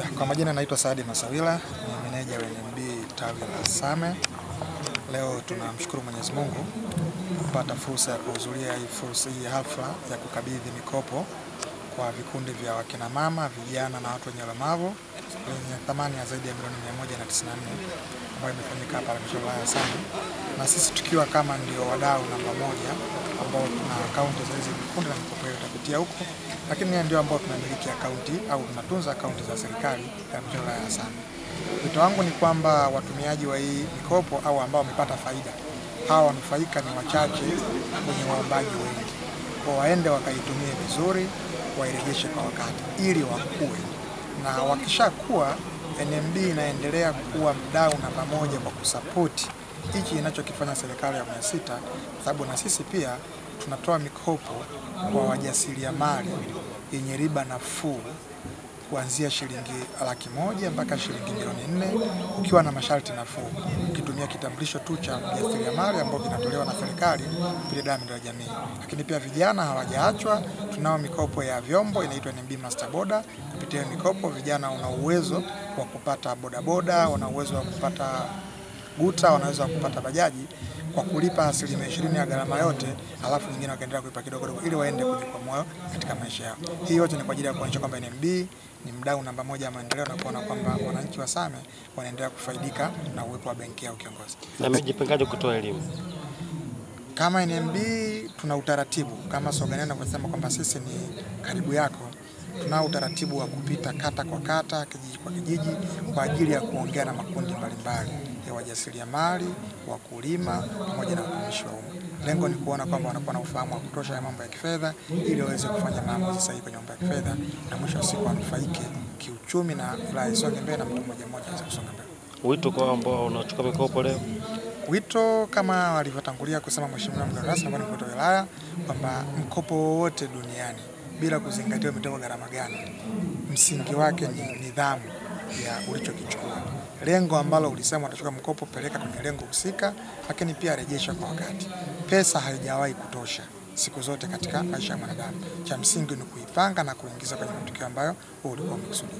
Kwa majina naitwa Saadi Masawila, ni meneja wa NMB tawi la Same. Leo tunamshukuru Mwenyezi Mungu kupata fursa ya kuhudhuria hii hafla ya kukabidhi mikopo kwa vikundi vya wakina mama, vijana na watu wenye ulemavu yenye thamani ya zaidi ya milioni 194 ambayo imefanyika hapa halmashauri ya Same. Na sisi tukiwa kama ndio wadau namba moja ambao tuna akaunti za hizi vikundi na mikopo hiyo itapitia huko, lakini ndio ambao tunamiliki akaunti au tunatunza akaunti za serikali ya halmashauri ya Same. Wito wangu ni kwamba watumiaji wa hii mikopo au ambao wamepata faida, hawa wanufaika ni wachache wenye waombaji wengi. Kwa waende wakaitumie vizuri, wairejeshe kwa wakati ili wakue. Na wakishakuwa, NMB inaendelea kuwa mdau namba moja kwa kusapoti hiki inachokifanya serikali ya 6, kwa sababu na sisi pia tunatoa mikopo kwa wajasiriamali yenye riba nafuu kuanzia shilingi $100,000 mpaka shilingi milioni 4 ukiwa na masharti nafuu, ukitumia kitambulisho tu cha mjasiriamali ambao kinatolewa na serikali kupitia dhamira ya jamii. Lakini pia vijana hawajaachwa, tunao mikopo ya vyombo inaitwa NMB Master Boda. Kupitia mikopo vijana wana uwezo wa kupata bodaboda, wana uwezo wa kupata guta, wanaweza kupata bajaji kwa kulipa 20% ya gharama yote, alafu nyingine wakaendelea kulipa kidogo kidogo ili waende kujikwamua katika maisha yao. Hii yote ni kwa ajili ya kuonyesha kwamba NMB ni mdau namba moja wa maendeleo na kuona kwamba wananchi wa Same wanaendelea kufaidika na uwepo wa benki yao kiongozi. Na mmejipangaje kutoa elimu? Kama NMB tuna utaratibu kama slogan inavyosema kwamba sisi ni karibu yako. Tunao utaratibu wa kupita kata kwa kata, kijiji kwa kijiji kwa ajili ya kuongea na makundi mbalimbali ya wajasiriamali, wakulima pamoja na watumishi wa umma. Lengo ni kuona kwamba wanakuwa na ufahamu wa kutosha ya mambo ya kifedha ili waweze kufanya maamuzi sahihi kwenye mambo ya kifedha na mwisho wa siku wanufaike kiuchumi na wilaya isonge mbele na mtu mmoja mmoja aweze kusonga mbele. Wito kwa ambao wanachukua mikopo leo? Wito kama walivyotangulia kusema Mheshimiwa mgeni rasmi ambaye ni mkuu wa wilaya kwamba mkopo wowote duniani bila kuzingatia umetoka gharama gani, msingi wake ni nidhamu ya ulichokichukua. Lengo ambalo ulisema utachukua mkopo, peleka kwenye lengo husika, lakini pia rejesha kwa wakati. Pesa haijawahi kutosha siku zote katika maisha ya mwanadamu. Cha msingi ni kuipanga na kuingiza kwenye matukio ambayo ulikuwa umekusudia.